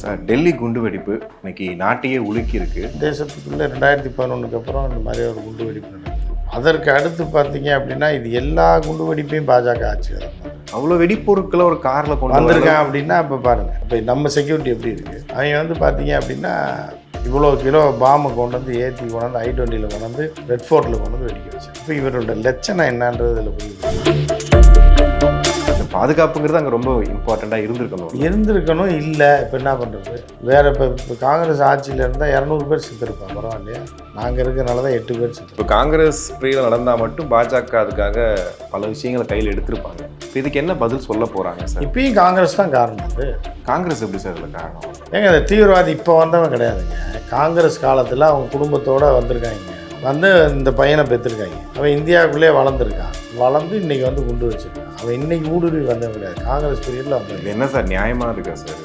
Sir, Delhi குண்டுவெடிப்பு இன்னைக்கு நாட்டையே உலுக்கி இருக்கு. தேசத்துக்குள்ளே 2011க்கு அப்புறம் இந்த மாதிரி ஒரு குண்டு வெடிப்பு நடக்குது. அதற்கு அடுத்து பார்த்தீங்க அப்படின்னா இது எல்லா குண்டு வெடிப்பையும் பாஜக ஆட்சியில் தான் அவ்வளோ வெடிப்பொருட்களை ஒரு காரில் கொண்டு வந்திருக்கான் அப்படின்னா இப்போ பாருங்கள், இப்போ நம்ம செக்யூரிட்டி எப்படி இருக்குது, அவங்க வந்து பார்த்தீங்க அப்படின்னா இவ்வளோ கிலோ பாம்பை கொண்டு வந்து ஏற்றி கொண்டு வந்து I-20 கொண்டு வந்து ரெட் ஃபோர்ட்டில் கொண்டு வந்து வெடிக்க வச்சு. இப்போ இவரோட லட்சணம் என்னன்றது இதில் புரியுது. பாதுகாப்புங்கிறது அங்கே ரொம்ப இம்பார்ட்டண்ட்டாக இருந்திருக்கணும். இல்லை இப்போ என்ன பண்ணுறது, வேறு இப்போ காங்கிரஸ் ஆட்சியில் இருந்தால் 200 பேர் செத்துருப்பாங்க, பரவாயில்லையா? நாங்கள் இருக்கிறனால தான் 8 பேர் செத்து. இப்போ காங்கிரஸ் பிரிவில் நடந்தால் மட்டும் பாஜக அதுக்காக பல விஷயங்களை கையில் எடுத்திருப்பாங்க. இப்போ இதுக்கு என்ன பதில் சொல்ல போகிறாங்க சார்? இப்பயும் காங்கிரஸ் தான் காரணம். அது காங்கிரஸ் எப்படி சார் இதில் காரணம்? ஏங்க இந்த தீவிரவாதி இப்போ வந்தவன் கிடையாதுங்க. காங்கிரஸ் காலத்தில் அவங்க குடும்பத்தோடு வந்திருக்காங்க, வந்து இந்த பையனை பெற்றிருக்காங்க. அவன் இந்தியாவுக்குள்ளே வளர்ந்துருக்கான், வளர்ந்து இன்றைக்கி வந்து குண்டு வச்சுருக்கான். அவன் இன்றைக்கி ஊடுருவி வந்தவன் கிடையாது, காங்கிரஸ் பீரியடில் வந்தது. என்ன சார் நியாயமாக இருக்கா சார்?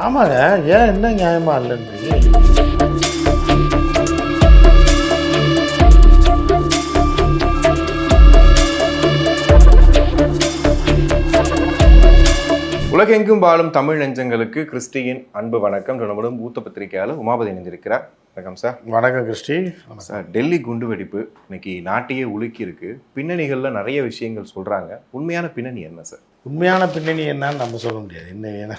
ஆமாங்க, ஏன் என்ன நியாயமாக இல்லைன்றீங்க? உலகெங்கும் வாழும் தமிழ் நெஞ்சங்களுக்கு கிறிஸ்டியின் அன்பு வணக்கம். நம்மளும் மூத்த பத்திரிகையாளர் உமாபதி இணைந்திருக்கிறார். வணக்கம் சார். வணக்கம் கிறிஸ்டி. சார், டெல்லி குண்டுவெடிப்பு இன்னைக்கு நாட்டையே உலுக்கி இருக்கு. பின்னணிகளில் நிறைய விஷயங்கள் சொல்கிறாங்க. உண்மையான பின்னணி என்ன சார்? உண்மையான பின்னணி என்னன்னு நம்ம சொல்ல முடியாது. இன்னும் ஏன்னா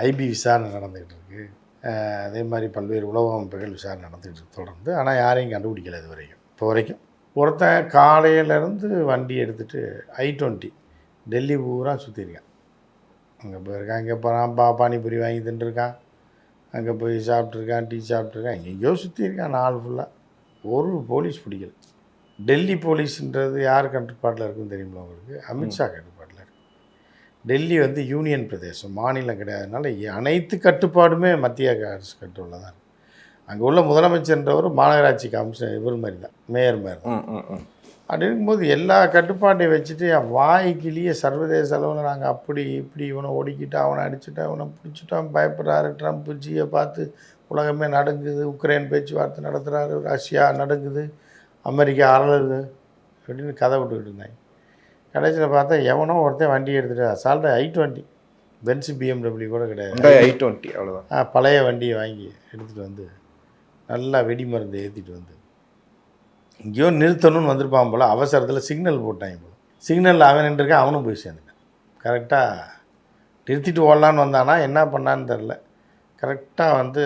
ஐபி விசாரணை நடந்துகிட்டு இருக்கு, அதே மாதிரி பல்வேறு உளவு அமைப்புகள் விசாரணை நடந்துகிட்டு இருக்கு தொடர்ந்து. ஆனால் யாரையும் கண்டுபிடிக்கல இது வரைக்கும். இப்போ வரைக்கும் ஒருத்தன் காலையிலேருந்து வண்டி எடுத்துகிட்டு I-20 டெல்லி பூரா சுற்றிருக்கான். அங்கே போயிருக்கான், இங்கே போகிறான், பானிபூரி வாங்கி தின்றுருக்கான், அங்கே போய் சாப்பிட்ருக்கான், டீ சாப்பிட்ருக்கான், எங்கேயோ சுற்றிருக்கான் நாள் ஃபுல்லாக. ஒரு போலீஸ் பிடிக்கல. டெல்லி போலீஸுன்றது யார் கட்டுப்பாட்டில் இருக்குன்னு தெரியுமா உங்களுக்கு? அமித்ஷா கட்டுப்பாட்டில் இருக்குது. டெல்லி வந்து யூனியன் பிரதேசம், மாநிலம் கிடையாதுனால அனைத்து கட்டுப்பாடுமே மத்திய அரசு கட்டுள்ள தான் இருக்குது. அங்கே உள்ள முதலமைச்சர்ன்றவர் மாநகராட்சி கமிஷனர் இவர் மாதிரி தான், மேயர் மாதிரி தான். அப்படி இருக்கும்போது எல்லா கட்டுப்பாட்டையும் வச்சுட்டு வாய்க்கிலேயே சர்வதேச அளவில் நாங்கள் அப்படி இப்படி இவனை ஒடுக்கிட்டோம், அவனை அடிச்சுட்டோம், அவனை பிடிச்சிட்டோம், பயப்படுறாரு, ட்ரம்ப் ஜியை பார்த்து உலகமே நடுங்குது, உக்ரைன் பேச்சுவார்த்தை நடத்துகிறாரு, ரஷ்யா நடுங்குது, அமெரிக்கா அறலுது அப்படின்னு கதை விட்டுக்கிட்டு இருந்தாங்க. கடைசியில் பார்த்தா எவனோ ஒருத்தன் வண்டி எடுத்துகிட்டு அசால்ட்டாக I-20 பென்ஸ் BMW கூட கிடையாது, I-20 அவ்வளோதான், பழைய வண்டியை வாங்கி எடுத்துகிட்டு வந்து நல்லா வெடி மருந்து ஏற்றிட்டு வந்து இங்கேயோ நிறுத்தணும்னு வந்திருப்பான் போல். அவசரத்தில் சிக்னல் போட்டாங்க போல். சிக்னலில் அவன் நின்றுருக்கான், அவனும் போய் சேர்ந்துட்டான். கரெக்டாக நிறுத்திட்டு ஓடலான்னு வந்தானா என்ன பண்ணான்னு தெரில. கரெக்டாக வந்து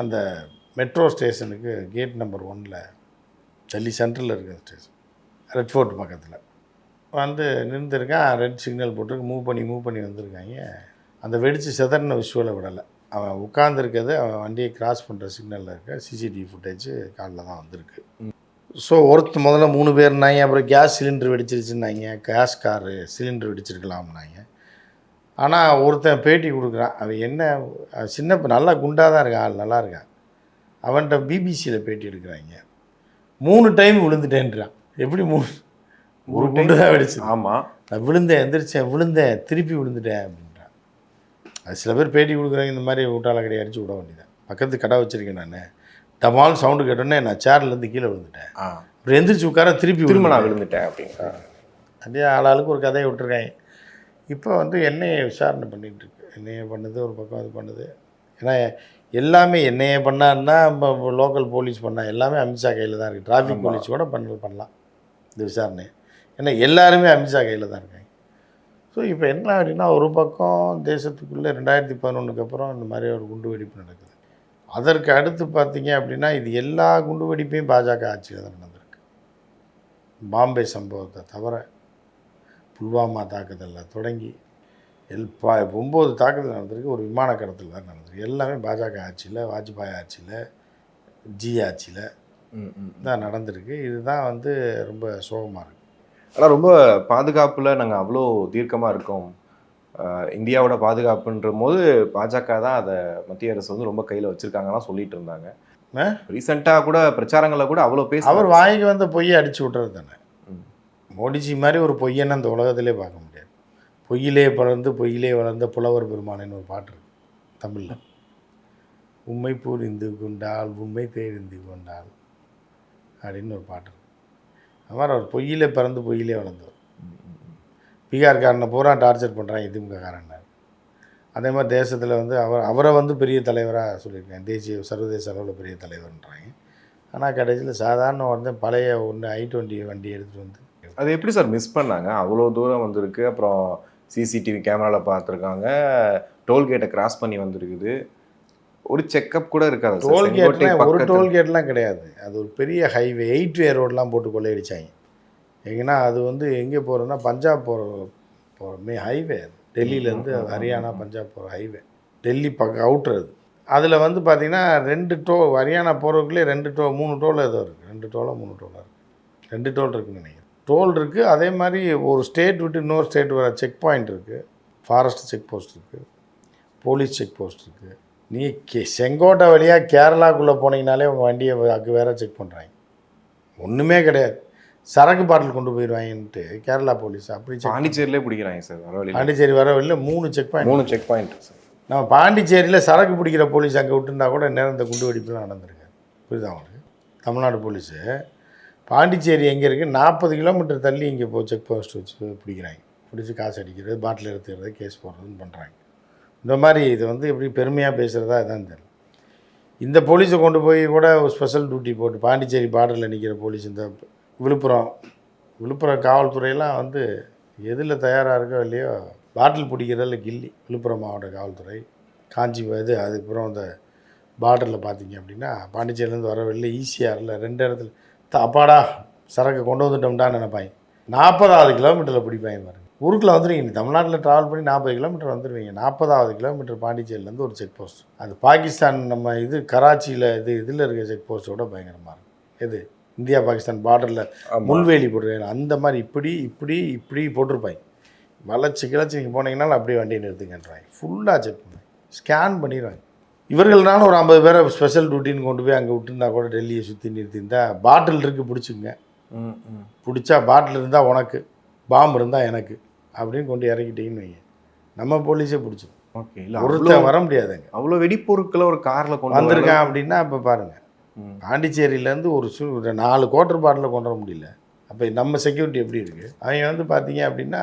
அந்த மெட்ரோ ஸ்டேஷனுக்கு கேட் நம்பர் 1 டெல்லி சென்ட்ரலில் இருக்கிற ஸ்டேஷன், ரெட் ஃபோர்ட் பக்கத்தில் வந்து நின்றுருக்கான். ரெட் சிக்னல் போட்டு மூவ் பண்ணி வந்திருக்காங்க. அந்த வெடித்து செதறின விஷுவலை விடலை. அவன் உட்காந்துருக்கிறது அவன் வண்டியை கிராஸ் பண்ணுற சிக்னலில் இருக்க CCTV ஃபுட்டேஜ் காலில் தான் வந்திருக்கு. ஸோ முதல்ல 3 பேர்னாங்க, அப்புறம் கேஸ் சிலிண்டர் வெடிச்சிருச்சுன்னாங்க, கேஸ் காரு சிலிண்டர் வெடிச்சிருக்கலாம்னாங்க. ஆனால் ஒருத்தன் பேட்டி கொடுக்குறான், அவன் என்ன சின்ன நல்லா குண்டாக தான் இருக்கான், ஆள் நல்லா இருக்கான். அவன்கிட்ட பிபிசியில் பேட்டி எடுக்கிறாங்க. 3 டைம் விழுந்துட்டேன்றான். எப்படி ஒரு குண்டு தான் வெடிச்சு? ஆமாம், நான் விழுந்தேன், எந்திரிச்சேன், விழுந்தேன், திருப்பி விழுந்துட்டேன் அப்படின்றான். அது சில பேர் பேட்டி கொடுக்குறாங்க, இந்த மாதிரி விட்டால கடை அடிச்சு விட வேண்டியதான். பக்கத்து கடை வச்சுருக்கேன் நான், டமால் சவுண்டு கேட்டோன்னே நான் சேர்லேருந்து கீழே விழுந்துட்டேன், அப்புறம் எந்திரிச்சு உட்கார திரும்ப நான் விழுந்துட்டேன் அப்படின்னு. அப்படியே ஆளாளுக்கு ஒரு கதையை விட்டுருக்காங்க. இப்போ வந்து என்னையை விசாரணை பண்ணிகிட்டு இருக்கு. என்னையை பண்ணுது ஒரு பக்கம், அது பண்ணுது. ஏன்னா எல்லாமே என்னையை பண்ணான்னா இப்போ லோக்கல் போலீஸ் பண்ணால் எல்லாமே அமித்ஷா கையில் தான் இருக்குது. டிராஃபிக் போலீஸ் கூட பண்ணலாம் இந்த விசாரணை. ஏன்னா எல்லாருமே அமித்ஷா கையில் தான் இருக்காங்க. ஸோ இப்போ என்ன அப்படின்னா, ஒரு பக்கம் தேசத்துக்குள்ளே 2011க்கு அப்புறம் இந்த மாதிரி ஒரு குண்டு வெடிப்பு நடக்குது. அதற்கு அடுத்து பார்த்தீங்க அப்படின்னா இது எல்லா குண்டு வெடிப்பையும் பாஜக ஆட்சியில் தான் நடந்திருக்கு. பாம்பே சம்பவத்தை தவிர புல்வாமா தாக்குதலில் தொடங்கி 9 தாக்குதல் நடந்திருக்கு. ஒரு விமான கடத்தல் தான் நடந்திருக்கு. எல்லாமே பாஜக ஆட்சியில், வாஜ்பாய் ஆட்சியில், ஜி ஆட்சியில் தான் நடந்திருக்கு. இதுதான் வந்து ரொம்ப சோகமாக இருக்குது. ஆனால் ரொம்ப பாதுகாப்பில் நாங்கள் அவ்வளோ தீர்க்கமாக இருக்கோம், இந்தியாவோட பாதுகாப்புன்ற போது பாஜக தான் அதை மத்திய அரசு வந்து ரொம்ப கையில் வச்சுருக்காங்கலாம் சொல்லிட்டு இருந்தாங்க. ரீசெண்டாக கூட பிரச்சாரங்களில் கூட அவ்வளோ அவர் வாய்க்கு வந்த பொய்யை அடித்து விட்டுறது தானே. மோடிஜி மாதிரி ஒரு பொய்யன்னு அந்த உலகத்திலே பார்க்க முடியாது. பொய்யிலே பிறந்து பொய்யிலே வளர்ந்த புலவர் பெருமானேன்னு ஒரு பாட்டு இருக்குது தமிழில். உண்மை புரிந்து கொண்டால் உண்மை தெரிந்து கொண்டால் அப்படின்னு ஒரு பாட்டு இருக்குது. அது மாதிரி அவர் பொய்யிலே பிறந்து பொய்யிலே வளர்ந்தவர். பீகார்காரனை பூரா டார்ச்சர் பண்ணுறாங்க திமுக காரன்னார். அதே மாதிரி தேசத்தில் வந்து அவரை வந்து பெரிய தலைவராக சொல்லியிருக்கேன், தேசிய சர்வதேச அளவில் பெரிய தலைவர்ன்றாங்க. ஆனால் கடைசியில் சாதாரண வந்து பழைய ஒன்று i20 வண்டி எடுத்துகிட்டு வந்து அது எப்படி சார் மிஸ் பண்ணாங்க? அவ்வளோ தூரம் வந்திருக்கு. அப்புறம் சிசிடிவி கேமரால பார்த்துருக்காங்க. டோல்கேட்டை கிராஸ் பண்ணி வந்திருக்குது. ஒரு செக்கப் கூட இருக்காது சார். செங்கோட்டை டோல்கேட்லாம் ஒரு பக்கத்துல. டோல்கேட்லாம் கிடையாது. அது ஒரு பெரிய ஹைவே 8-வே ரோடெலாம் போட்டு கொள்ளையடிச்சாங்க. எங்கன்னா அது வந்து எங்கே போகிறதுனா பஞ்சாப் போகிற ஹைவே அது. டெல்லியிலேருந்து ஹரியானா பஞ்சாப் போகிற ஹைவே. டெல்லி அவுட்ரு அது. அதில் வந்து பார்த்திங்கன்னா 2 ஹரியானா போகிறதுக்குள்ளே 3 டோல் ஏதோ இருக்குது. 2 டோலோ 3 டோலாக இருக்குது. 2 டோல் இருக்குதுன்னு நினைக்கிறேன். டோல் இருக்குது. அதே மாதிரி ஒரு ஸ்டேட் விட்டு இன்னொரு ஸ்டேட் வர செக் பாயிண்ட் இருக்குது. ஃபாரஸ்ட் செக் போஸ்ட் இருக்குது. போலீஸ் செக் போஸ்ட் இருக்குது. நீ செங்கோட்டை வழியாக கேரளாக்குள்ளே போனீங்கனாலே உங்கள் வண்டியை அங்கே வேறு செக் பண்ணுறாங்க. ஒன்றுமே கிடையாது. சரக்கு பாட்டில் கொண்டு போயிடுவாங்கன்ட்டு கேரளா போலீஸ் அப்படி பாண்டிச்சேரியிலே பிடிக்கிறாங்க சார். வர வழியில் பாண்டிச்சேரி வர வழியில் 3 check point. 3 check point sir. நம்ம பாண்டிச்சேரியில் சரக்கு பிடிக்கிற போலீஸ் அங்கே விட்டுருந்தா கூட நேரம் இந்த குண்டு வெடிப்புலாம் நடந்திருக்காது. புரியுதா அவங்களுக்கு? தமிழ்நாடு போலீஸு பாண்டிச்சேரி எங்கே இருக்குது, 40 கிலோமீட்டர் தள்ளி இங்கே செக் போஸ்ட் வச்சு பிடிக்கிறாங்க. பிடிச்சி காசு அடிக்கிறது, பாட்டில் எடுத்துக்கிறது, கேஸ் போடுறதுன்னு பண்ணுறாங்க. இந்த மாதிரி இது வந்து எப்படி பெருமையாக பேசுகிறதா இதான் தெரியல. இந்த போலீஸை கொண்டு போய் கூட ஒரு ஸ்பெஷல் டியூட்டி போட்டு பாண்டிச்சேரி பார்டரில் நிற்கிற போலீஸ், இந்த விழுப்புரம் காவல்துறையெல்லாம் வந்து எதில் தயாராக இருக்கோ இல்லையோ பாட்டில் பிடிக்கிறதில்ல கில்லி. விழுப்புரம் மாவட்ட காவல்துறை காஞ்சி அதுக்கப்புறம் அந்த பார்டரில் பார்த்தீங்க அப்படின்னா பாண்டிச்சேரியிலேருந்து வர வெளில ஈஸியாரில் 2 இடத்துல அப்பாடா சரக்கு கொண்டு வந்துட்டோம்டான்னு நினைப்பாங்க. 40வது கிலோமீட்டரில் பிடிப்பாங்க பாருங்க. ஊருக்குள்ளே வந்துடுவீங்க. தமிழ்நாட்டில் ட்ராவல் பண்ணி 40 கிலோமீட்டர் வந்துடுவீங்க. 40வது கிலோமீட்டர் பாண்டிச்சேரியிலேருந்து ஒரு செக் போஸ்ட். அது பாகிஸ்தான் நம்ம கராச்சியில் இதில் இருக்க செக் போஸ்ட்டோட பயங்கரமாக இருக்கும். எது இந்தியா பாகிஸ்தான் பார்டரில் முள்வேலி போட்டுருக்காங்க. அந்த மாதிரி இப்படி போட்டிருப்பாங்க. வளைச்சி கிளச்சி நீங்கள் போனீங்கன்னாலும் அப்படியே வண்டியை நிறுத்துங்கன்றாங்க. ஃபுல்லாக செக் பண்ணுவாங்க, ஸ்கேன் பண்ணிடுவாங்க. இவர்கள்னாலும் ஒரு 50 பேரை ஸ்பெஷல் டியூட்டின்னு கொண்டு போய் அங்கே விட்டுருந்தா கூட டெல்லியை சுற்றி நிறுத்தியிருந்தா பாட்டில் இருக்குது பிடிச்சிங்க. பிடிச்சா பாட்டில் இருந்தால் உனக்கு, பாம்பு இருந்தால் எனக்கு அப்படின்னு கொண்டு இறக்கிட்டீங்கன்னு வைங்க, நம்ம போலீஸே பிடிச்சிடும். ஓகே. இல்லை ஒருத்தர் வர முடியாதுங்க. அவ்வளோ வெடிப்பொருட்களை ஒரு காரில் கொண்டு வந்திருக்கான் அப்படின்னா இப்போ பாருங்கள், பாண்டிச்சேரியிலேருந்து ஒரு 4 குவார்ட்டர் பாட்டில் கொண்டு வர முடியல. அப்போ நம்ம செக்யூரிட்டி எப்படி இருக்குது? அவங்க வந்து பார்த்தீங்க அப்படின்னா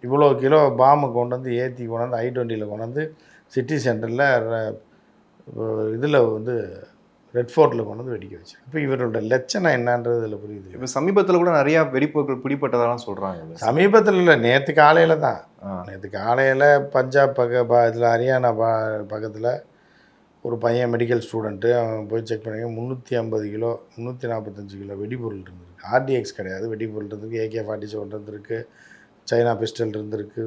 இவ்வளோ கிலோ பாம்பு கொண்டு வந்து ஏற்றி கொண்டாந்து i20யில் கொண்டாந்து சிட்டி சென்டரில் இதில் வந்து ரெட் ஃபோர்ட்டில் கொண்டு வந்து வெடிக்க வச்சு. இப்போ இவரோட லட்சணம் என்னன்றது இதில் புரியுது. இப்போ சமீபத்தில் கூட நிறையா வெடிப்பொருட்கள் பிடிப்பட்டதெல்லாம் சொல்கிறாங்க. சமீபத்தில் இல்லை, நேற்று காலையில் தான். நேற்று காலையில் பஞ்சாப் இதில் ஹரியானா பக்கத்தில் ஒரு பையன் மெடிக்கல் ஸ்டூடெண்ட்டு, அவன் போய் செக் பண்ணி 350 கிலோ 345 கிலோ வெடிபொருள் இருந்திருக்கு. RDX கிடையாது, வெடிபொருள் இருந்திருக்கு. AK-47 இருந்திருக்கு, சைனா பிஸ்டல் இருந்திருக்கு,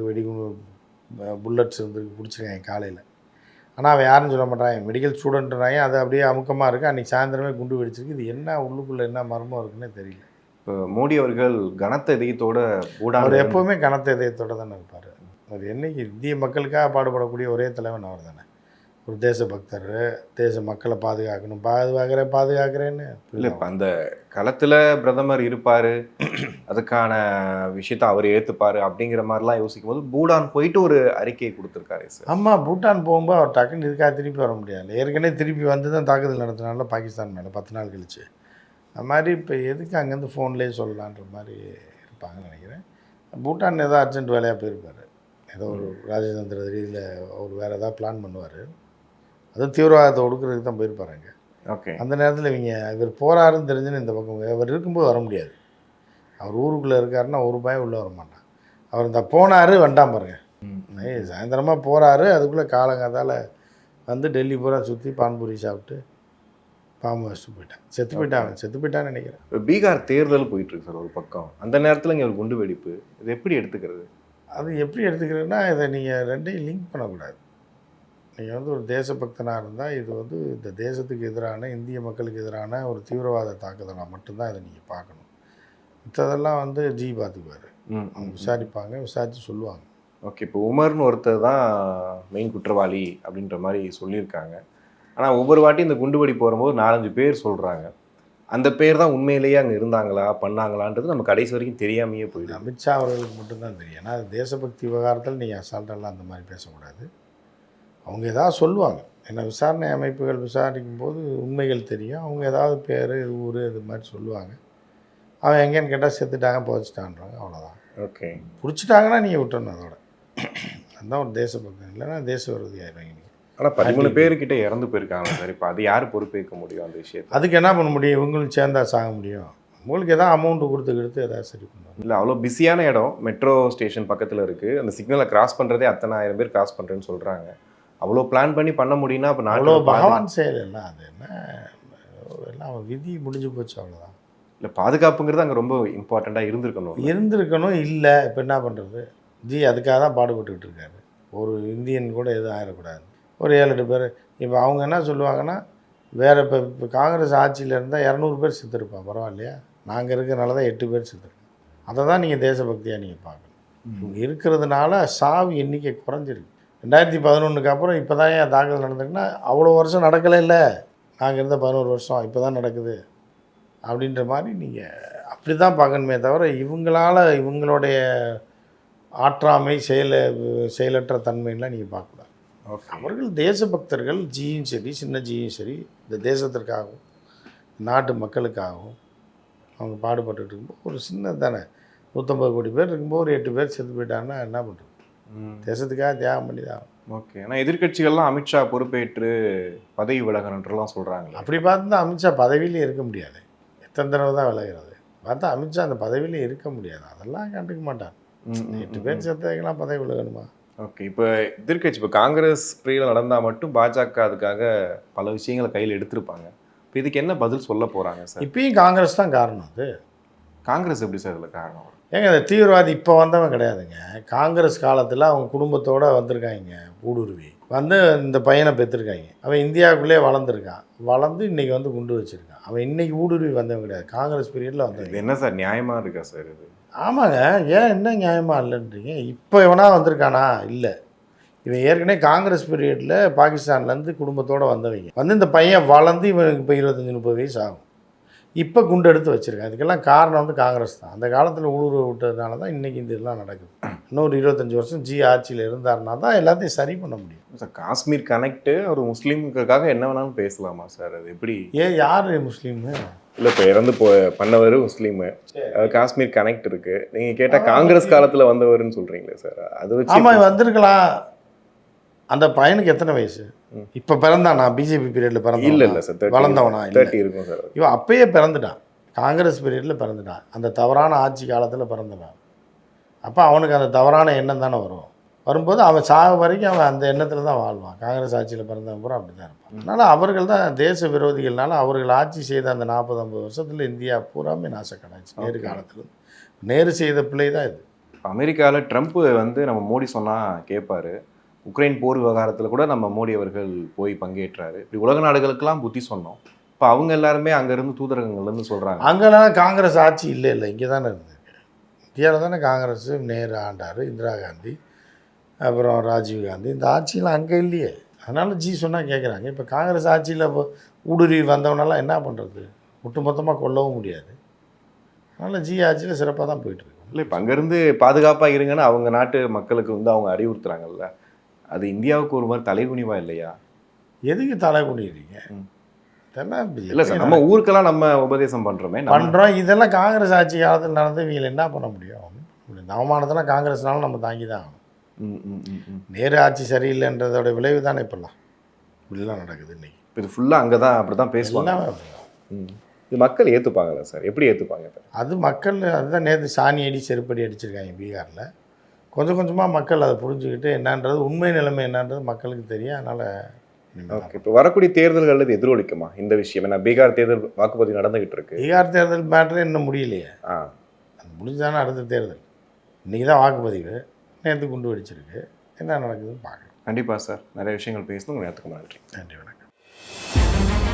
புல்லட்ஸ் இருந்திருக்கு. பிடிச்சிருக்காங்க காலையில். ஆனால் அவன் யாருன்னு சொல்ல மாட்டாங்க, மெடிக்கல் ஸ்டூடெண்ட்றாங்க. அது அப்படியே அமுக்கமாக இருக்குது. அன்றைக்கி சாயந்தரமே குண்டு வெடிச்சிருக்கு. இது என்ன உள்ளுக்குள்ளே என்ன மர்மம் இருக்குன்னே தெரியல. இப்போ மோடி அவர்கள் கனத்த இதயத்தோட அவர் எப்போவுமே கனத்த இதயத்தோடு தானே இருப்பார். அவர் என்றைக்கு இந்திய மக்களுக்காக பாடுபடக்கூடிய ஒரே தலைவன் அவர் தானே. ஒரு தேசபக்தர், தேச மக்களை பாதுகாக்கிறேன்னு இல்லை. இப்போ அந்த களத்தில் பிரதமர் இருப்பார், அதுக்கான விஷயத்த அவர் ஏற்றுப்பார் அப்படிங்கிற மாதிரிலாம் யோசிக்கும் போது பூடான் போயிட்டு ஒரு அறிக்கையை கொடுத்துருக்காரு சார். ஆமாம், பூட்டான் போகும்போது அவர் டக்குன்னு இதுக்காக திருப்பி வர முடியாது. ஏற்கனவே திருப்பி வந்து தான் தாக்குதல் நடத்தினால பாகிஸ்தான் மேலே 10 நாள் கழிச்சு. அது மாதிரி இப்போ எதுக்கு அங்கேருந்து ஃபோன்லேயே சொல்லலான்ற மாதிரி இருப்பாங்கன்னு நினைக்கிறேன். பூட்டான் ஏதோ அர்ஜென்ட் வேலையாக போயிருப்பார். ஏதோ ஒரு ராஜதந்திர ரீதியில் அவர் வேறு ஏதாவது பிளான் பண்ணுவார். அதுவும் தீவிரவாதத்தை ஒடுக்கிறதுக்கு தான் போயிருப்பாருங்க. ஓகே. அந்த நேரத்தில் இவர் போகிறாருன்னு தெரிஞ்சுன்னு இந்த பக்கம் அவர் இருக்கும்போது வர முடியாது. அவர் ஊருக்குள்ளே இருக்காருன்னா ஒரு பயம் உள்ளே வர மாட்டான். அவர் இந்த போனார் வண்டாம் பாருங்க. சாயந்தரமாக போகிறாரு, அதுக்குள்ளே காலங்காத்தால் வந்து டெல்லி பூரா சுற்றி பான்பூரி சாப்பிட்டு பாம்பு வச்சுட்டு போயிட்டான். செத்து போயிட்டான்னு நினைக்கிறேன். இப்போ பீகார் தேர்தல் போயிட்டுருக்கு சார் ஒரு பக்கம். அந்த நேரத்தில் இங்கே ஒரு குண்டு வெடிப்பு. இது எப்படி எடுத்துக்கிறது? அது எப்படி எடுத்துக்கிறதுனா, இதை நீங்கள் ரெண்டையும் லிங்க் பண்ணக்கூடாது. நீங்கள் வந்து ஒரு தேசபக்தனாக இருந்தால் இது வந்து இந்த தேசத்துக்கு எதிரான, இந்திய மக்களுக்கு எதிரான ஒரு தீவிரவாத தாக்குதலாக மட்டும்தான் இதை நீங்கள் பார்க்கணும். மற்றதெல்லாம் வந்து பார்த்துக்குவார். அவங்க விசாரிப்பாங்க, விசாரித்து சொல்லுவாங்க. ஓகே. இப்போ உமர்னு ஒருத்தர் தான் மெயின் குற்றவாளி அப்படின்ற மாதிரி சொல்லியிருக்காங்க. ஆனால் ஒவ்வொரு வாட்டி இந்த குண்டுவெடிப்பு வரும்போது 4-5 பேர் சொல்கிறாங்க. அந்த பேர் தான் உண்மையிலேயே அங்கே இருந்தாங்களா பண்ணாங்களான்றது நம்ம கடைசி வரைக்கும் தெரியாமையே போயிடும். அமித்ஷா அவர்களுக்கு மட்டும்தான் தெரியும். ஏன்னா தேசபக்தி விவகாரத்தில் நீங்கள் அசால்ட்டெல்லாம் அந்த மாதிரி பேசக்கூடாது. அவங்க ஏதாவது சொல்லுவாங்க. ஏன்னா விசாரணை அமைப்புகள் விசாரிக்கும் போது உண்மைகள் தெரியும். அவங்க ஏதாவது பேர் ஊர் இது மாதிரி சொல்லுவாங்க. அவன் எங்கேன்னு கேட்டால் செத்துட்டாங்க புதைச்சிட்டான்றாங்க, அவ்வளோதான். ஓகே. பிடிச்சிட்டாங்கன்னா நீங்கள் விட்டுறணும். அதோட அதுதான் ஒரு தேசபக்தன். இல்லைன்னா தேச விரோதி ஆயிடுவாங்க. ஆனால் 13 பேர்கிட்ட இறந்து போயிருக்காங்க சார். இப்போ அது யார் பொறுப்பேற்க முடியும் அந்த விஷயத்தை? அதுக்கு என்ன பண்ண முடியும்? இவங்களும் சேர்ந்தா சாக முடியும். உங்களுக்கு எதாவது அமௌண்ட்டு கொடுத்து எதாவது சரி பண்ணுவாங்க. இல்லை, அவ்வளோ பிஸியான இடம், மெட்ரோ ஸ்டேஷன் பக்கத்தில் இருக்குது. அந்த சிக்னலை கிராஸ் பண்ணுறதே அத்தனை ஆயிரம் பேர் கிராஸ் பண்ணுறேன்னு சொல்கிறாங்க. அவ்வளோ பிளான் பண்ணி பண்ண முடியும்னா அப்போ அவ்வளோ நாட்டில் பகவான் செயல் எல்லாம். அது என்ன எல்லாம் அவன் விதி முடிஞ்சு போச்சு, அவ்வளோதான். இல்லை, பாதுகாப்புங்கிறது அங்கே ரொம்ப இம்பார்ட்டண்ட்டாக இருந்திருக்கணும். இல்லை, இப்போ என்ன பண்ணுறது? அதுக்காக தான் பாடுபட்டுக்கிட்டு இருக்காரு. ஒரு இந்தியன் கூட எதுவும் ஆயிடக்கூடாது. ஒரு 7-8 பேர். இப்போ அவங்க என்ன சொல்லுவாங்கன்னா, வேறு இப்போ காங்கிரஸ் ஆட்சியில் இருந்தால் 200 பேர் செத்துருப்பான், பரவாயில்லையா? நாங்கள் இருக்கிறனால தான் 8 பேர் செத்துருக்கோம். அதை தான் நீங்கள் தேசபக்தியாக நீங்கள் பார்க்கணும். இவங்க இருக்கிறதுனால சாவு எண்ணிக்கை குறைஞ்சிருக்கு. 2011 அப்புறம் இப்போ தான் ஏன் தாக்குதல் நடந்திருக்குன்னா, அவ்வளோ வருஷம் நடக்கலை. இல்லை, நாங்கள் இருந்த 11 வருஷம் இப்போ தான் நடக்குது அப்படின்ற மாதிரி நீங்கள் அப்படி தான் பார்க்கணுமே தவிர, இவங்களுடைய ஆற்றாமை செயலற்ற தன்மையெல்லாம் நீங்கள் பார்க்கக்கூடாது. அவர்கள் தேசபக்தர்கள். ஜியும் சரி, சின்ன ஜியும் சரி, இந்த தேசத்திற்காகவும் நாட்டு மக்களுக்காகவும் அவங்க பாடுபட்டுட்டு இருக்கும்போது ஒரு சின்ன தானே 150 கோடி பேர் இருக்கும்போது ஒரு 8 பேர் செத்து போயிட்டாங்கன்னா என்ன பண்ணுறது? தேசத்துக்காக தியாகம் பண்ணி தான். ஓகே. ஆனால் எதிர்கட்சிகள்லாம் அமித்ஷா பொறுப்பேற்று பதவி விலகணுன்றலாம் சொல்கிறாங்க. அப்படி பார்த்து அமித்ஷா பதவியிலே இருக்க முடியாது. எத்தனை தடவை தான் விலகிறது? பார்த்தா அமித்ஷா அந்த பதவியிலே இருக்க முடியாது. அதெல்லாம் கண்டுக்க மாட்டார். 8 பேர் செத்ததுக்கெல்லாம் பதவி விலகணுமா? ஓகே. இப்போ எதிர்கட்சி இப்போ காங்கிரஸ் பிரிவில் நடந்தால் மட்டும் பாஜக அதுக்காக பல விஷயங்களை கையில் எடுத்திருப்பாங்க. இப்போ இதுக்கு என்ன பதில் சொல்ல போகிறாங்க சார்? இப்பயும் காங்கிரஸ் தான் காரணம். அது காங்கிரஸ் எப்படி சார் இதில் காரணம்? ஏங்க, அந்த தீவிரவாதி இப்போ வந்தவன் கிடையாதுங்க. காங்கிரஸ் காலத்தில் அவங்க குடும்பத்தோடு வந்திருக்காங்க. ஊடுருவி வந்து இந்த பையனை பெற்றிருக்காங்க. அவன் இந்தியாவுக்குள்ளே வளர்ந்துருக்கான். வளர்ந்து இன்றைக்கி வந்து குண்டு வச்சுருக்கான். அவன் இன்றைக்கி ஊடுருவி வந்தவன் கிடையாது. காங்கிரஸ் பீரியடில் வந்தது. என்ன சார் நியாயமாக இருக்கா சார் இது? ஆமாங்க. ஏன் என்ன நியாயமாக இல்லைன்றீங்க? இப்போ இவனா வந்திருக்கானா? இல்லை, இவன் ஏற்கனவே காங்கிரஸ் பீரியடில் பாகிஸ்தான்லேருந்து குடும்பத்தோடு வந்தவங்க. வந்து இந்த பையன் வளர்ந்து இவனுக்கு இப்போ 25-30 வயசு ஆகும். இப்போ குண்டு எடுத்து வச்சுருக்கேன். அதுக்கெல்லாம் காரணம் வந்து காங்கிரஸ் தான். அந்த காலத்தில் ஊடுருவ விட்டதுனால தான் இன்றைக்கி இந்த இதெல்லாம் நடக்குது. இன்னொரு 25 வருஷம் ஆட்சியில் இருந்தாருன்னா தான் எல்லாத்தையும் சரி பண்ண முடியும். சார், காஷ்மீர் கனெக்ட்டு ஒரு முஸ்லீமுக்காக என்ன வேணாலும் பேசலாமா சார்? அது எப்படி? ஏன், யார் முஸ்லீமு? இல்லை, இப்போ இறந்து பண்ணவர் முஸ்லீமு. காஷ்மீர் கனெக்ட் இருக்குது. நீங்கள் கேட்டால் காங்கிரஸ் காலத்தில் வந்தவர்னு சொல்கிறீங்களே சார், அது வச்சு. ஆமாம், வந்திருக்கலாம். அந்த பையனுக்கு எத்தனை வயசு? இப்போ பிறந்தானா? பிஜேபி பீரியடில் பிறந்த? இல்லை சார், வளர்ந்தவனா? 30 இருக்கும் சார். இவன் அப்பயே பிறந்துட்டான். காங்கிரஸ் பீரியடில் பிறந்துட்டான். அந்த தவறான ஆட்சி காலத்தில் பிறந்தவன். அப்போ அவனுக்கு அந்த தவறான எண்ணம் தானே வரும். வரும்போது அவன் சாக வரைக்கும் அவன் அந்த எண்ணத்தில் தான் வாழ்வான். காங்கிரஸ் ஆட்சியில் பிறந்தவன் பூரா அப்படி தான் இருப்பான். அதனால் அவர்கள் தான் தேச விரோதிகள்னால அவர்கள் ஆட்சி செய்த அந்த 40-50 வருஷத்தில் இந்தியா பூராமே நாசக்கடாச்சு. நேரு காலத்தில் நேரு செய்த பிள்ளை தான் இது. அமெரிக்காவில் ட்ரம்ப் வந்து நம்ம மோடி சொன்னால் கேட்பார். உக்ரைன் போர் விவகாரத்தில் கூட நம்ம மோடி அவர்கள் போய் பங்கேற்றாரு. இப்படி உலக நாடுகளுக்கெல்லாம் புத்தி சொன்னோம். இப்போ அவங்க எல்லாருமே அங்கேருந்து தூதரகங்கள்லேருந்து சொல்கிறாங்க. அங்கெல்லாம் காங்கிரஸ் ஆட்சி இல்லை. இங்கே தானே இருந்திருக்கு. இந்தியாவில் தானே காங்கிரஸ். நேரு ஆண்டார், இந்திரா காந்தி, அப்புறம் ராஜீவ் காந்தி. இந்த ஆட்சியெலாம் அங்கே இல்லையே. அதனால சொன்னால் கேட்குறாங்க. இப்போ காங்கிரஸ் ஆட்சியில் ஊடுருவி வந்தவனெல்லாம் என்ன பண்ணுறது? ஒட்டுமொத்தமாக கொல்லவும் முடியாது. அதனால் ஆட்சியில் சிறப்பாக தான் போயிட்டுருக்கு. இல்லை, இப்போ அங்கேருந்து பாதுகாப்பாக இருங்கன்னு அவங்க நாட்டு மக்களுக்கு வந்து அவங்க அறிவுறுத்துறாங்கல்ல, அது இந்தியாவுக்கு ஒரு மாதிரி தலைகுனிவா இல்லையா? எதுக்கு தலைகுனிறீங்க? இல்லை சார், நம்ம ஊருக்கெல்லாம் நம்ம உபதேசம் பண்ணுறோமே, பண்ணுறோம். இதெல்லாம் காங்கிரஸ் ஆட்சி காலத்தில் நடந்து இவங்களை என்ன பண்ண முடியும்? இந்த அவமானத்தெல்லாம் காங்கிரஸ்னாலும் நம்ம தாங்கி தான் ஆகணும். நேரு ஆட்சி சரியில்லைன்றதோட விளைவு தானே இப்போல்லாம் இப்படிலாம் நடக்குது. இன்றைக்கி இது ஃபுல்லாக அங்கே தான் அப்படி தான் பேசுவாங்க. இது மக்கள் ஏற்றுப்பாங்களா சார்? எப்படி ஏற்றுப்பாங்க? அது மக்கள் அதுதான் நேற்று சாணி அடி செருப்படி அடிச்சிருக்காங்க பீகாரில். கொஞ்சம் கொஞ்சமாக மக்கள் அதை புரிஞ்சுக்கிட்டு என்னன்றது உண்மை நிலைமை என்னன்றது மக்களுக்கு தெரியும். அதனால் ஓகே. இப்போ வரக்கூடிய தேர்தல்கள் இது எதிரொலிக்குமா இந்த விஷயம்? ஏன்னா பீகார் தேர்தல் வாக்குப்பதிவு நடந்துகிட்டு இருக்கு. பீகார் தேர்தல் மேட்ரு இன்னும் முடியலையே. அது முடிஞ்சானே அடுத்த தேர்தல். இன்றைக்கி தான் வாக்குப்பதிவு. நேற்று குண்டு வெடிச்சிருக்கு. என்ன நடக்குதுன்னு பார்க்கலாம். கண்டிப்பாக சார், நிறைய விஷயங்கள் பேசணும். உங்கள் நேரத்துக்கு நன்றி. நன்றி, வணக்கம்.